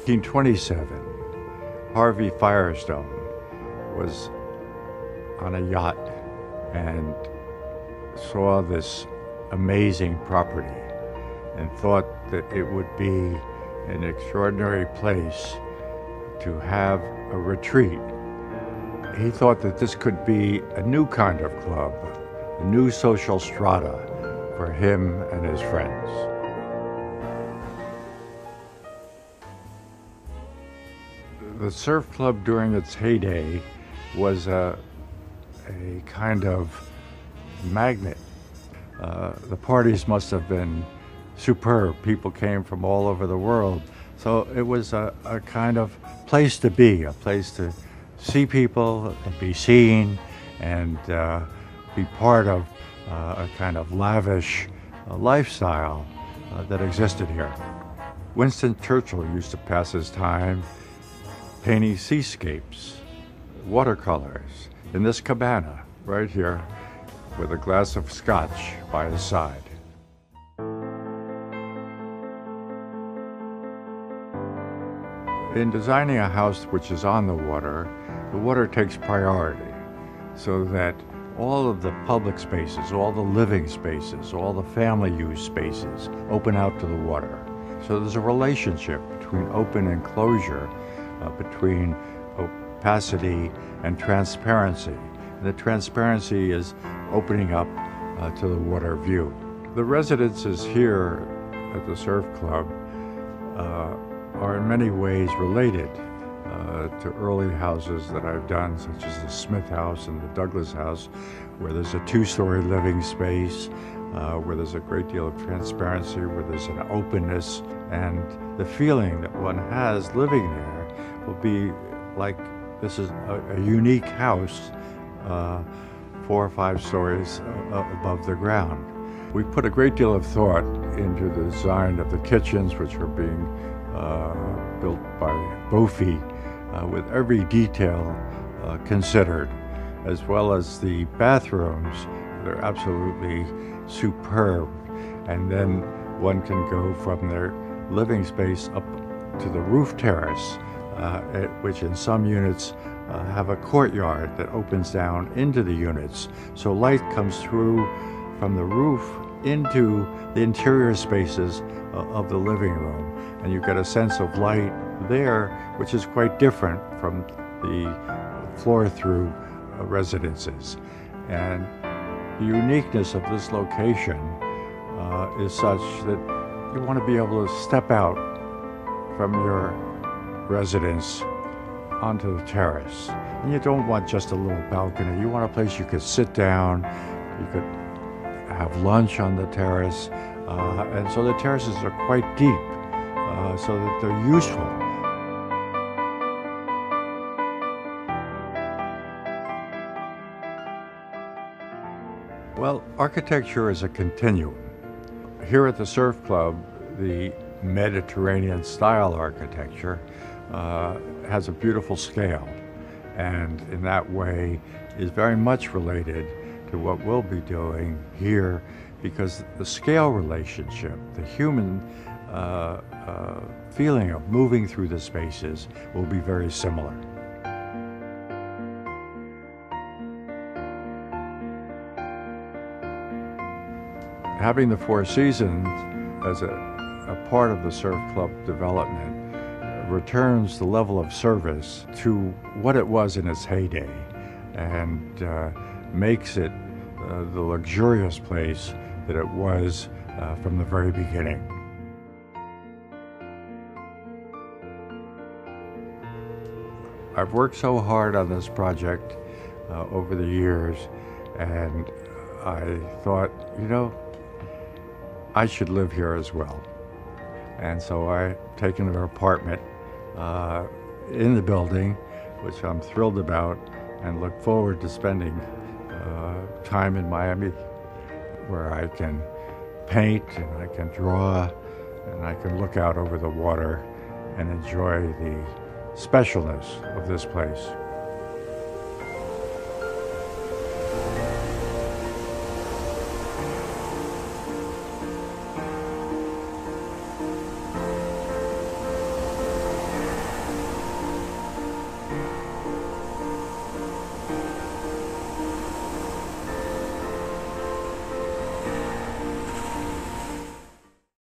1927, Harvey Firestone was on a yacht and saw this amazing property and thought that it would be an extraordinary place to have a retreat. He thought that this could be a new kind of club, a new social strata for him and his friends. The surf club during its heyday was a kind of magnet. The parties must have been superb. People came from all over the world. So it was a kind of place to be, a place to see people and be seen and be part of a kind of lavish lifestyle that existed here. Winston Churchill used to pass his time painting seascapes, watercolors, in this cabana right here with a glass of scotch by his side. In designing a house which is on the water takes priority so that all of the public spaces, all the living spaces, all the family use spaces open out to the water. So there's a relationship between open and closure, between opacity and transparency. And the transparency is opening up to the water view. The residences here at the Surf Club are in many ways related to early houses that I've done, such as the Smith House and the Douglas House, where there's a two-story living space, where there's a great deal of transparency, where there's an openness, and the feeling that one has living there will be like this is a unique house 4 or 5 stories above the ground. We put a great deal of thought into the design of the kitchens, which are being built by Bofi, with every detail considered, as well as the bathrooms. They're absolutely superb. And then one can go from their living space up to the roof terrace, which in some units have a courtyard that opens down into the units. So light comes through from the roof into the interior spaces of the living room. And you get a sense of light there, which is quite different from the floor-through residences. And the uniqueness of this location is such that you want to be able to step out from your residence onto the terrace. And you don't want just a little balcony. You want a place you could sit down, you could have lunch on the terrace, and so the terraces are quite deep, so that they're useful. Well, architecture is a continuum. Here at the Surf Club, the Mediterranean style architecture has a beautiful scale, and in that way is very much related to what we'll be doing here, because the scale relationship, the human feeling of moving through the spaces will be very similar. Having the Four Seasons as a part of the Surf Club development returns the level of service to what it was in its heyday, and makes it the luxurious place that it was from the very beginning. I've worked so hard on this project over the years, and I thought, you know, I should live here as well. And so I've taken an apartment in the building, which I'm thrilled about, and look forward to spending time in Miami, where I can paint and I can draw and I can look out over the water and enjoy the specialness of this place.